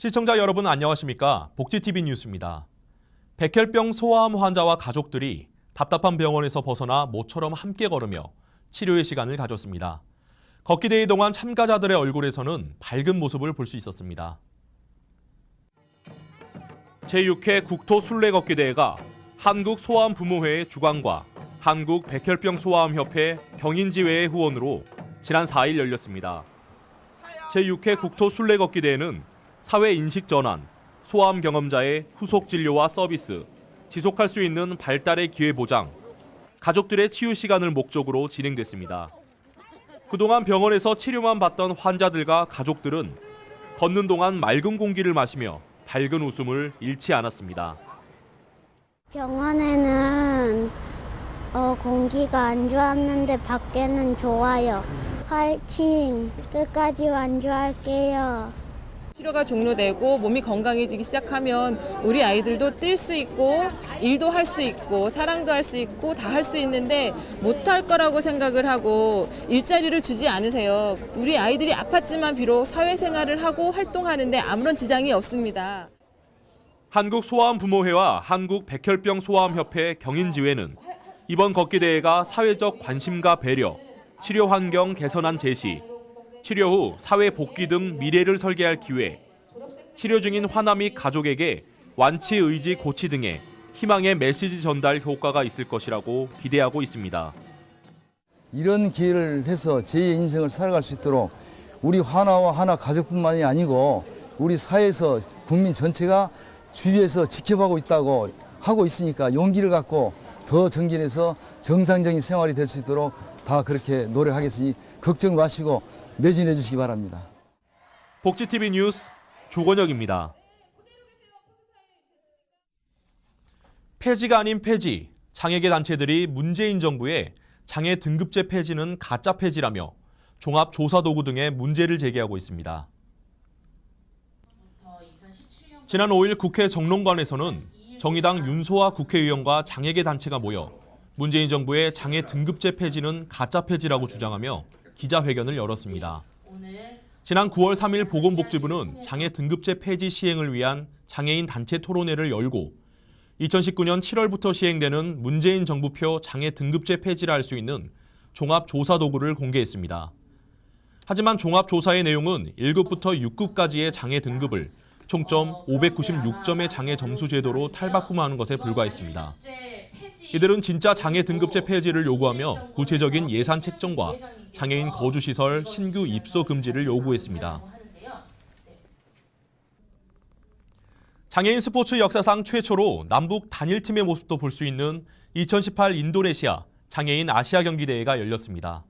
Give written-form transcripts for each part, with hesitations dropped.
시청자 여러분 안녕하십니까? 복지TV 뉴스입니다. 백혈병 소아암 환자와 가족들이 답답한 병원에서 벗어나 모처럼 함께 걸으며 치료의 시간을 가졌습니다. 걷기 대회 동안 참가자들의 얼굴에서는 밝은 모습을 볼 수 있었습니다. 제6회 국토 순례 걷기 대회가 한국소아암부모회의 주관과 한국백혈병소아암협회 경인지회의 후원으로 지난 4일 열렸습니다. 제6회 국토 순례 걷기 대회는 사회 인식 전환, 소아암 경험자의 후속 진료와 서비스, 지속할 수 있는 발달의 기회 보장, 가족들의 치유 시간을 목적으로 진행됐습니다. 그동안 병원에서 치료만 받던 환자들과 가족들은 걷는 동안 맑은 공기를 마시며 밝은 웃음을 잃지 않았습니다. 병원에는 공기가 안 좋았는데 밖에는 좋아요. 파이팅! 끝까지 완주할게요. 치료가 종료되고 몸이 건강해지기 시작하면 우리 아이들도 뛸 수 있고 일도 할 수 있고 사랑도 할 수 있고 다 할 수 있는데 못할 거라고 생각을 하고 일자리를 주지 않으세요. 우리 아이들이 아팠지만 비록 사회생활을 하고 활동하는데 아무런 지장이 없습니다. 한국소아암부모회와 한국백혈병소아암협회 경인지회는 이번 걷기 대회가 사회적 관심과 배려, 치료 환경 개선안 제시, 치료 후 사회 복귀 등 미래를 설계할 기회, 치료 중인 환아 및 가족에게 완치 의지 고치 등의 희망의 메시지 전달 효과가 있을 것이라고 기대하고 있습니다. 이런 기회를 해서 제2의 인생을 살아갈 수 있도록 우리 환아와 환아 가족뿐만이 아니고 우리 사회에서 국민 전체가 주위에서 지켜보고 있다고 하고 있으니까 용기를 갖고 더 정진해서 정상적인 생활이 될 수 있도록 다 그렇게 노력하겠으니 걱정 마시고 매진해 주시기 바랍니다. 복지TV 뉴스 조건혁입니다. 폐지가 아닌 폐지, 장애계 단체들이 문재인 정부의 장애 등급제 폐지는 가짜 폐지라며 종합조사도구 등의 문제를 제기하고 있습니다. 지난 5일 국회 정론관에서는 정의당 윤소아 국회의원과 장애계 단체가 모여 문재인 정부의 장애 등급제 폐지는 가짜 폐지라고 주장하며 기자회견을 열었습니다. 지난 9월 3일 보건복지부는 장애 등급제 폐지 시행을 위한 장애인 단체 토론회를 열고 2019년 7월부터 시행되는 문재인 정부표 장애 등급제 폐지를 할 수 있는 종합조사도구를 공개했습니다. 하지만 종합조사의 내용은 1급부터 6급까지의 장애 등급을 총점 596점의 장애 점수 제도로 탈바꿈하는 것에 불과했습니다. 이들은 진짜 장애 등급제 폐지를 요구하며 구체적인 예산 책정과 장애인 거주시설 신규 입소 금지를 요구했습니다. 장애인 스포츠 역사상 최초로 남북 단일팀의 모습도 볼 수 있는 2018 인도네시아 장애인 아시아 경기 대회가 열렸습니다.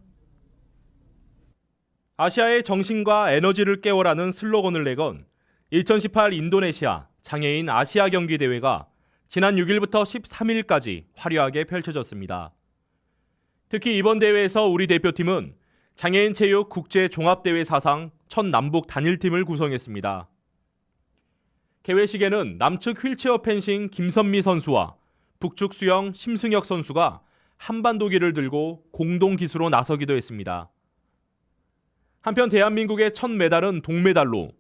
아시아의 정신과 에너지를 깨워라는 슬로건을 내건 2018 인도네시아 장애인 아시아 경기 대회가 지난 6일부터 13일까지 화려하게 펼쳐졌습니다. 특히 이번 대회에서 우리 대표팀은 장애인 체육 국제 종합대회 사상 첫 남북 단일팀을 구성했습니다. 개회식에는 남측 휠체어 펜싱 김선미 선수와 북측 수영 심승혁 선수가 한반도기를 들고 공동 기수로 나서기도 했습니다. 한편 대한민국의 첫 메달은 동메달로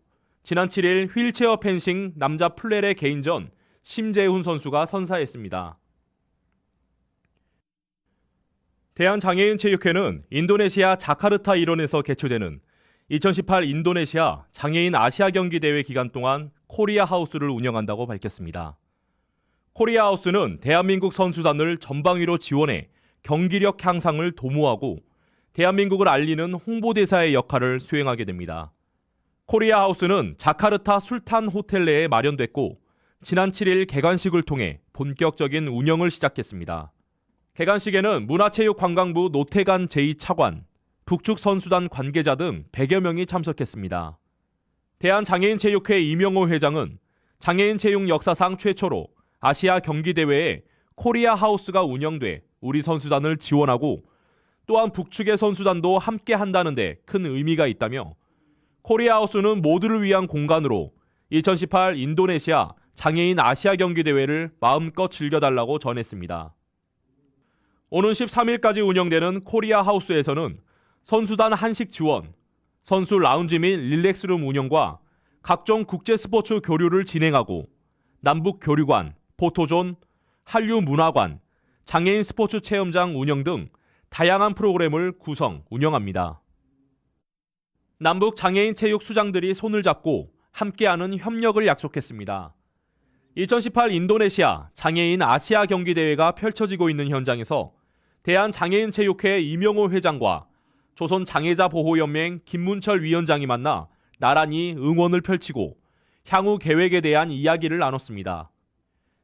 지난 7일 휠체어 펜싱 남자 플레레 개인전 심재훈 선수가 선사했습니다. 대한장애인체육회는 인도네시아 자카르타 일원에서 개최되는 2018 인도네시아 장애인 아시아 경기 대회 기간 동안 코리아 하우스를 운영한다고 밝혔습니다. 코리아 하우스는 대한민국 선수단을 전방위로 지원해 경기력 향상을 도모하고 대한민국을 알리는 홍보대사의 역할을 수행하게 됩니다. 코리아 하우스는 자카르타 술탄 호텔 내에 마련됐고 지난 7일 개관식을 통해 본격적인 운영을 시작했습니다. 개관식에는 문화체육관광부 노태관 제2차관, 북측 선수단 관계자 등 100여 명이 참석했습니다. 대한장애인체육회 이명호 회장은 장애인 체육 역사상 최초로 아시아 경기대회에 코리아 하우스가 운영돼 우리 선수단을 지원하고 또한 북측의 선수단도 함께 한다는 데 큰 의미가 있다며 코리아 하우스는 모두를 위한 공간으로 2018 인도네시아 장애인 아시아 경기 대회를 마음껏 즐겨달라고 전했습니다. 오는 13일까지 운영되는 코리아 하우스에서는 선수단 한식 지원, 선수 라운지 및 릴렉스룸 운영과 각종 국제 스포츠 교류를 진행하고 남북 교류관, 포토존, 한류 문화관, 장애인 스포츠 체험장 운영 등 다양한 프로그램을 구성, 운영합니다. 남북 장애인 체육 수장들이 손을 잡고 함께하는 협력을 약속했습니다. 2018 인도네시아 장애인 아시아 경기 대회가 펼쳐지고 있는 현장에서 대한장애인체육회 이명호 회장과 조선장애자보호연맹 김문철 위원장이 만나 나란히 응원을 펼치고 향후 계획에 대한 이야기를 나눴습니다.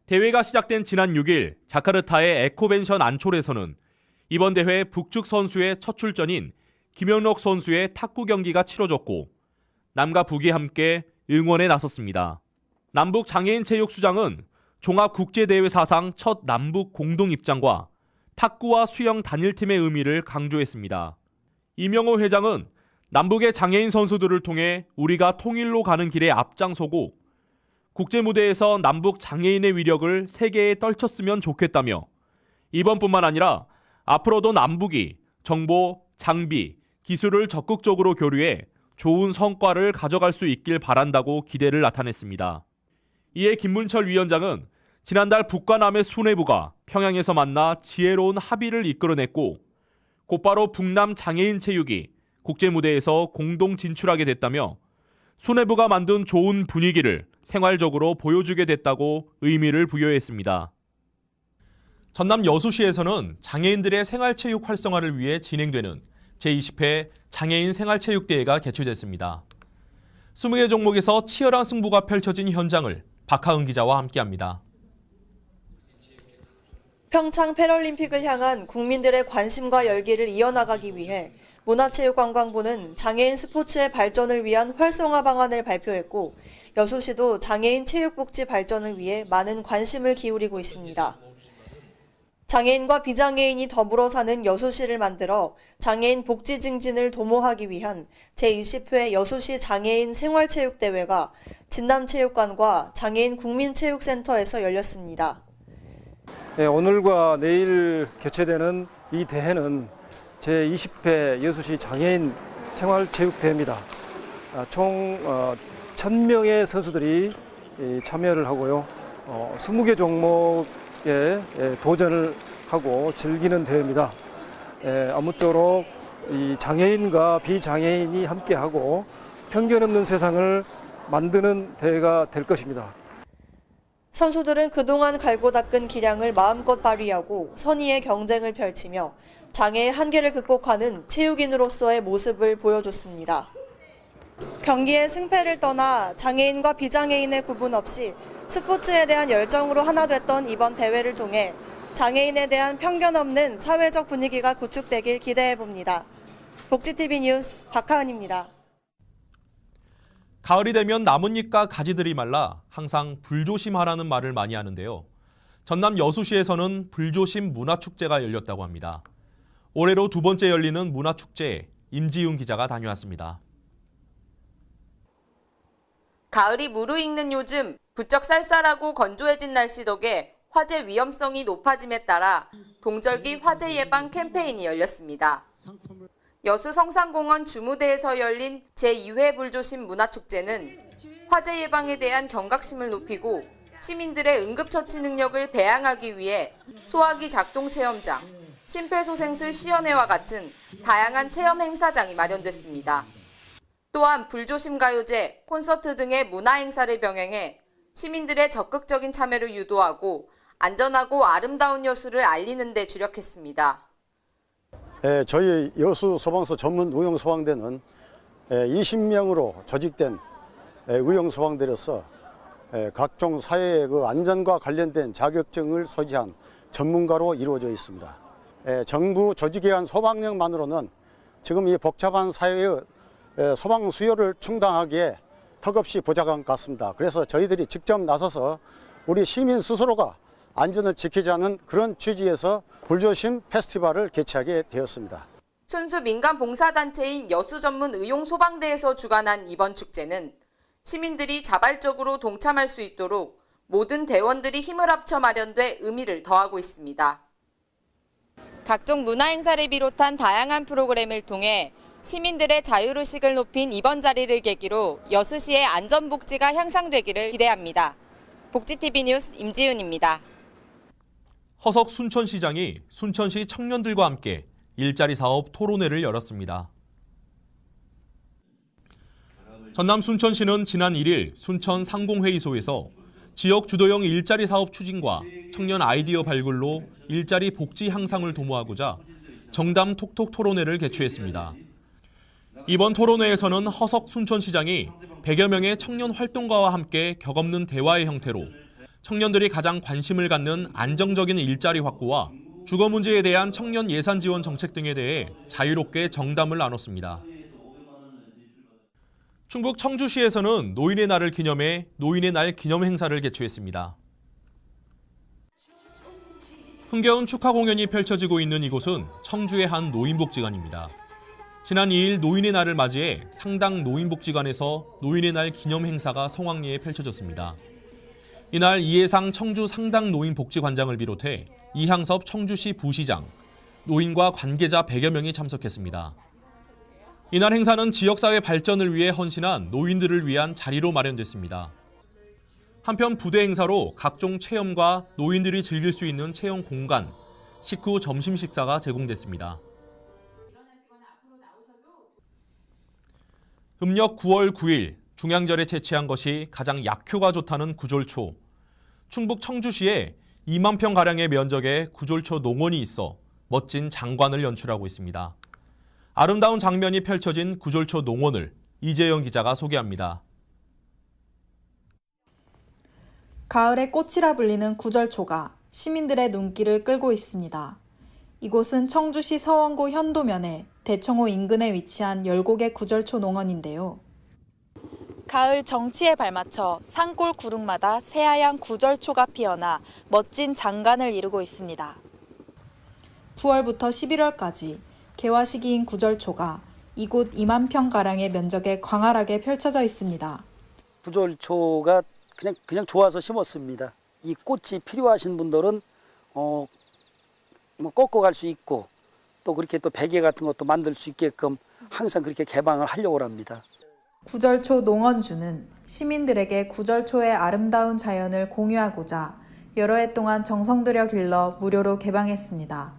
대회가 시작된 지난 6일 자카르타의 에코벤션 안촐에서는 이번 대회 북측 선수의 첫 출전인 김영록 선수의 탁구 경기가 치러졌고 남과 북이 함께 응원에 나섰습니다. 남북 장애인 체육 수장은 종합국제대회 사상 첫 남북 공동 입장과 탁구와 수영 단일팀의 의미를 강조했습니다. 이명호 회장은 남북의 장애인 선수들을 통해 우리가 통일로 가는 길에 앞장서고 국제 무대에서 남북 장애인의 위력을 세계에 떨쳤으면 좋겠다며 이번뿐만 아니라 앞으로도 남북이 정보, 장비, 기술을 적극적으로 교류해 좋은 성과를 가져갈 수 있길 바란다고 기대를 나타냈습니다. 이에 김문철 위원장은 지난달 북과 남의 수뇌부가 평양에서 만나 지혜로운 합의를 이끌어냈고 곧바로 북남 장애인 체육이 국제 무대에서 공동 진출하게 됐다며 수뇌부가 만든 좋은 분위기를 생활적으로 보여주게 됐다고 의미를 부여했습니다. 전남 여수시에서는 장애인들의 생활체육 활성화를 위해 진행되는 제20회 장애인 생활체육대회가 개최됐습니다. 20개 종목에서 치열한 승부가 펼쳐진 현장을 박하은 기자와 함께합니다. 평창 패럴림픽을 향한 국민들의 관심과 열기를 이어나가기 위해 문화체육관광부는 장애인 스포츠의 발전을 위한 활성화 방안을 발표했고 여수시도 장애인 체육복지 발전을 위해 많은 관심을 기울이고 있습니다. 장애인과 비장애인이 더불어 사는 여수시를 만들어 장애인 복지 증진을 도모하기 위한 제20회 여수시 장애인 생활체육대회가 진남체육관과 장애인 국민체육센터에서 열렸습니다. 네, 오늘과 내일 개최되는 이 대회는 제20회 여수시 장애인 생활체육대회입니다. 총 1000명의 선수들이 참여를 하고요. 20개 종목에 도전을 하고 즐기는 대회입니다. 아무쪼록 이 장애인과 비장애인이 함께하고 편견 없는 세상을 만드는 대회가 될 것입니다. 선수들은 그동안 갈고 닦은 기량을 마음껏 발휘하고 선의의 경쟁을 펼치며 장애의 한계를 극복하는 체육인으로서의 모습을 보여줬습니다. 경기의 승패를 떠나 장애인과 비장애인의 구분 없이 스포츠에 대한 열정으로 하나 됐던 이번 대회를 통해 장애인에 대한 편견 없는 사회적 분위기가 구축되길 기대해봅니다. 복지TV 뉴스 박하은입니다. 가을이 되면 나뭇잎과 가지들이 말라 항상 불조심하라는 말을 많이 하는데요. 전남 여수시에서는 불조심 문화축제가 열렸다고 합니다. 올해로 두 번째 열리는 문화축제에 임지윤 기자가 다녀왔습니다. 가을이 무르익는 요즘 부쩍 쌀쌀하고 건조해진 날씨 덕에 화재 위험성이 높아짐에 따라 동절기 화재 예방 캠페인이 열렸습니다. 여수 성산공원 주무대에서 열린 제2회 불조심 문화축제는 화재 예방에 대한 경각심을 높이고 시민들의 응급처치 능력을 배양하기 위해 소화기 작동 체험장, 심폐소생술 시연회와 같은 다양한 체험 행사장이 마련됐습니다. 또한 불조심 가요제, 콘서트 등의 문화 행사를 병행해 시민들의 적극적인 참여를 유도하고 안전하고 아름다운 여수를 알리는 데 주력했습니다. 저희 여수 소방서 전문 의용소방대는 20명으로 조직된 의용소방대로서 각종 사회의 안전과 관련된 자격증을 소지한 전문가로 이루어져 있습니다. 정부 조직에 의한 소방력만으로는 지금 이 복잡한 사회의 소방 수요를 충당하기에 턱없이 부족한 것 같습니다. 그래서 저희들이 직접 나서서 우리 시민 스스로가 안전을 지키자는 그런 취지에서 불조심 페스티벌을 개최하게 되었습니다. 순수 민간 봉사단체인 여수 전문 의용소방대에서 주관한 이번 축제는 시민들이 자발적으로 동참할 수 있도록 모든 대원들이 힘을 합쳐 마련돼 의미를 더하고 있습니다. 각종 문화 행사를 비롯한 다양한 프로그램을 통해 시민들의 자율의식을 높인 이번 자리를 계기로 여수시의 안전복지가 향상되기를 기대합니다. 복지TV 뉴스 임지윤입니다. 허석 순천시장이 순천시 청년들과 함께 일자리 사업 토론회를 열었습니다. 전남 순천시는 지난 1일 순천 상공회의소에서 지역 주도형 일자리 사업 추진과 청년 아이디어 발굴로 일자리 복지 향상을 도모하고자 정담 톡톡 토론회를 개최했습니다. 이번 토론회에서는 허석 순천시장이 100여 명의 청년 활동가와 함께 격없는 대화의 형태로 청년들이 가장 관심을 갖는 안정적인 일자리 확보와 주거 문제에 대한 청년 예산 지원 정책 등에 대해 자유롭게 정담을 나눴습니다. 충북 청주시에서는 노인의 날을 기념해 노인의 날 기념 행사를 개최했습니다. 흥겨운 축하 공연이 펼쳐지고 있는 이곳은 청주의 한 노인복지관입니다. 지난 2일 노인의 날을 맞이해 상당 노인복지관에서 노인의 날 기념 행사가 성황리에 펼쳐졌습니다. 이날 이해상 청주 상당 노인복지관장을 비롯해 이향섭 청주시 부시장, 노인과 관계자 100여 명이 참석했습니다. 이날 행사는 지역사회 발전을 위해 헌신한 노인들을 위한 자리로 마련됐습니다. 한편 부대 행사로 각종 체험과 노인들이 즐길 수 있는 체험 공간, 식후 점심 식사가 제공됐습니다. 음력 9월 9일 중양절에 채취한 것이 가장 약효가 좋다는 구졸초. 충북 청주시에 2만 평가량의 면적에 구졸초 농원이 있어 멋진 장관을 연출하고 있습니다. 아름다운 장면이 펼쳐진 구졸초 농원을 이재영 기자가 소개합니다. 가을의 꽃이라 불리는 구절초가 시민들의 눈길을 끌고 있습니다. 이곳은 청주시 서원구 현도면에 대청호 인근에 위치한 10곡의 구절초 농원인데요. 가을 정치에 발맞춰 산골 구릉마다 새하얀 구절초가 피어나 멋진 장관을 이루고 있습니다. 9월부터 11월까지 개화 시기인 구절초가 이곳 2만 평가량의 면적에 광활하게 펼쳐져 있습니다. 구절초가 그냥 좋아서 심었습니다. 이 꽃이 필요하신 분들은 뭐 꺾어 갈 수 있고 또 그렇게 또 베개 같은 것도 만들 수 있게끔 항상 그렇게 개방을 하려고 합니다. 구절초 농원주는 시민들에게 구절초의 아름다운 자연을 공유하고자 여러 해 동안 정성 들여 길러 무료로 개방했습니다.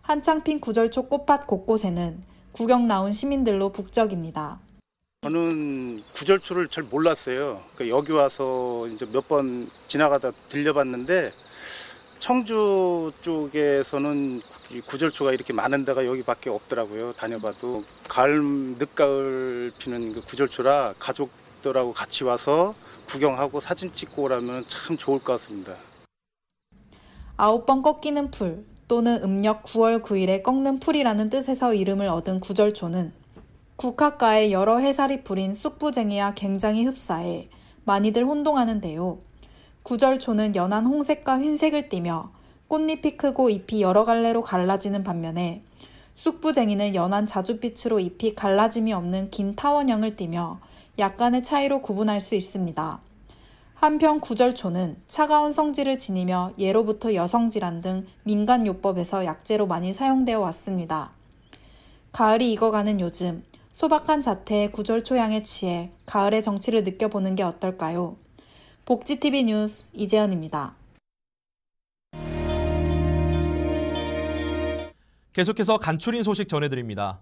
한창 핀 구절초 꽃밭 곳곳에는 구경 나온 시민들로 북적입니다. 저는 구절초를 잘 몰랐어요. 그러니까 여기 와서 이제 몇 번 지나가다 들려봤는데 청주 쪽에서는 이 구절초가 이렇게 많은 데가 여기밖에 없더라고요. 다녀봐도 가을 늦가을 피는 그 구절초라 가족들하고 같이 와서 구경하고 사진 찍고 오라면 참 좋을 것 같습니다. 9번 꺾이는 풀 또는 음력 9월 9일에 꺾는 풀이라는 뜻에서 이름을 얻은 구절초는 국화가에 여러 해살이 풀인 쑥부쟁이와 굉장히 흡사해 많이들 혼동하는데요. 구절초는 연한 홍색과 흰색을 띠며 꽃잎이 크고 잎이 여러 갈래로 갈라지는 반면에 쑥부쟁이는 연한 자줏빛으로 잎이 갈라짐이 없는 긴 타원형을 띠며 약간의 차이로 구분할 수 있습니다. 한편 구절초는 차가운 성질을 지니며 예로부터 여성질환 등 민간요법에서 약재로 많이 사용되어 왔습니다. 가을이 익어가는 요즘 소박한 자태의 구절초 향에 취해 가을의 정취를 느껴보는 게 어떨까요? 복지TV 뉴스 이재현입니다. 계속해서 간추린 소식 전해드립니다.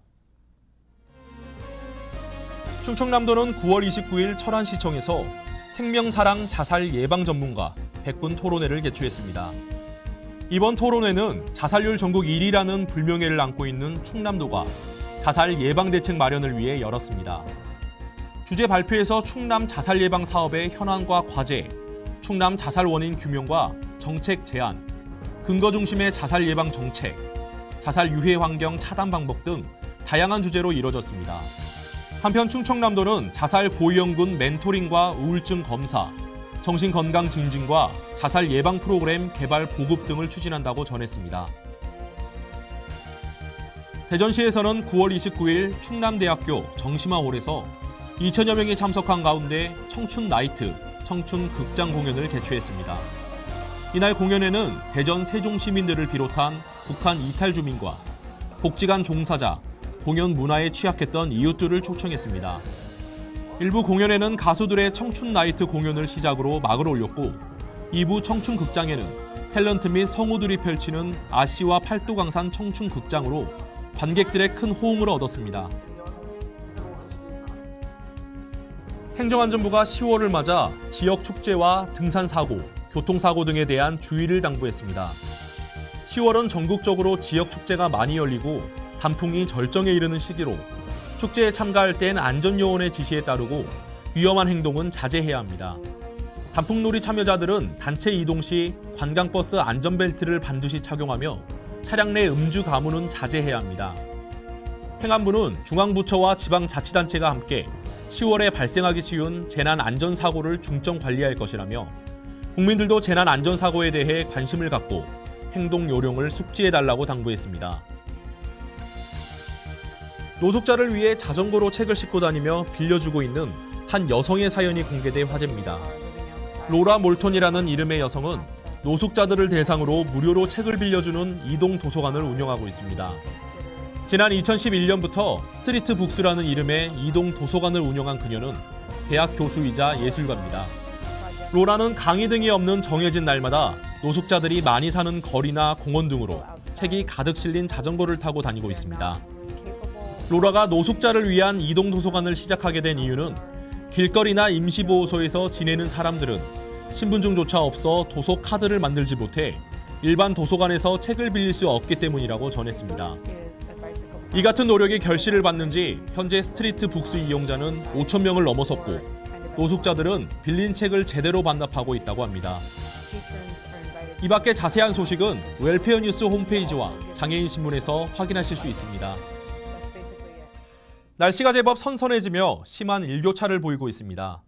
충청남도는 9월 29일 철안시청에서 생명사랑 자살 예방 전문가 100분 토론회를 개최했습니다. 이번 토론회는 자살률 전국 1위라는 불명예를 안고 있는 충남도가 자살 예방 대책 마련을 위해 열었습니다. 주제 발표에서 충남 자살 예방 사업의 현황과 과제, 충남 자살 원인 규명과 정책 제안, 근거 중심의 자살 예방 정책, 자살 유해 환경 차단 방법 등 다양한 주제로 이뤄졌습니다. 한편 충청남도는 자살 고위험군 멘토링과 우울증 검사, 정신건강 증진과 자살 예방 프로그램 개발 보급 등을 추진한다고 전했습니다. 대전시에서는 9월 29일 충남대학교 정심화홀에서 2천여 명이 참석한 가운데 청춘 나이트, 청춘 극장 공연을 개최했습니다. 이날 공연에는 대전 세종 시민들을 비롯한 북한 이탈 주민과 복지관 종사자, 공연 문화에 취약했던 이웃들을 초청했습니다. 일부 공연에는 가수들의 청춘 나이트 공연을 시작으로 막을 올렸고 2부 청춘 극장에는 탤런트 및 성우들이 펼치는 아시와 팔도강산 청춘 극장으로 관객들의 큰 호응을 얻었습니다. 행정안전부가 10월을 맞아 지역 축제와 등산사고, 교통사고 등에 대한 주의를 당부했습니다. 10월은 전국적으로 지역 축제가 많이 열리고 단풍이 절정에 이르는 시기로 축제에 참가할 땐 안전요원의 지시에 따르고 위험한 행동은 자제해야 합니다. 단풍놀이 참여자들은 단체 이동 시 관광버스 안전벨트를 반드시 착용하며 차량 내 음주 가무는 자제해야 합니다. 행안부는 중앙부처와 지방자치단체가 함께 10월에 발생하기 쉬운 재난안전사고를 중점 관리할 것이라며 국민들도 재난안전사고에 대해 관심을 갖고 행동 요령을 숙지해달라고 당부했습니다. 노숙자를 위해 자전거로 책을 싣고 다니며 빌려주고 있는 한 여성의 사연이 공개돼 화제입니다. 로라 몰톤이라는 이름의 여성은 노숙자들을 대상으로 무료로 책을 빌려주는 이동 도서관을 운영하고 있습니다. 지난 2011년부터 스트리트 북스라는 이름의 이동 도서관을 운영한 그녀는 대학 교수이자 예술가입니다. 로라는 강의 등이 없는 정해진 날마다 노숙자들이 많이 사는 거리나 공원 등으로 책이 가득 실린 자전거를 타고 다니고 있습니다. 로라가 노숙자를 위한 이동 도서관을 시작하게 된 이유는 길거리나 임시보호소에서 지내는 사람들은 신분증조차 없어 도서 카드를 만들지 못해 일반 도서관에서 책을 빌릴 수 없기 때문이라고 전했습니다. 이 같은 노력이 결실을 받는지 현재 스트리트 북스 이용자는 5천 명을 넘어섰고 노숙자들은 빌린 책을 제대로 반납하고 있다고 합니다. 이 밖에 자세한 소식은 웰페어 뉴스 홈페이지와 장애인 신문에서 확인하실 수 있습니다. 날씨가 제법 선선해지며 심한 일교차를 보이고 있습니다.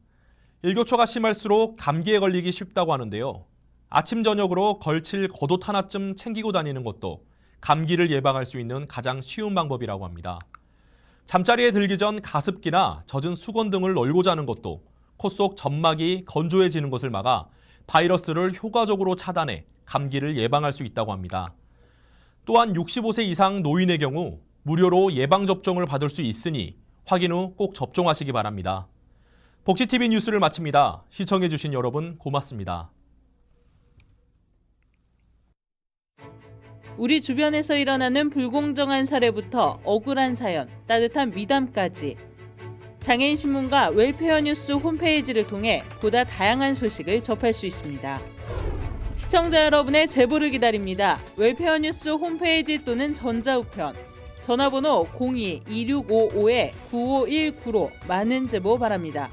일교차가 심할수록 감기에 걸리기 쉽다고 하는데요. 아침 저녁으로 걸칠 겉옷 하나쯤 챙기고 다니는 것도 감기를 예방할 수 있는 가장 쉬운 방법이라고 합니다. 잠자리에 들기 전 가습기나 젖은 수건 등을 널고 자는 것도 코 속 점막이 건조해지는 것을 막아 바이러스를 효과적으로 차단해 감기를 예방할 수 있다고 합니다. 또한 65세 이상 노인의 경우 무료로 예방접종을 받을 수 있으니 확인 후 꼭 접종하시기 바랍니다. 복지TV 뉴스를 마칩니다. 시청해주신 여러분 고맙습니다. 우리 주변에서 일어나는 불공정한 사례부터 억울한 사연, 따뜻한 미담까지 장애인 신문과 웰페어 뉴스 홈페이지를 통해 보다 다양한 소식을 접할 수 있습니다. 시청자 여러분의 제보를 기다립니다. 웰페어 뉴스 홈페이지 또는 전자우편, 전화번호 02-2655-9519로 많은 제보 바랍니다.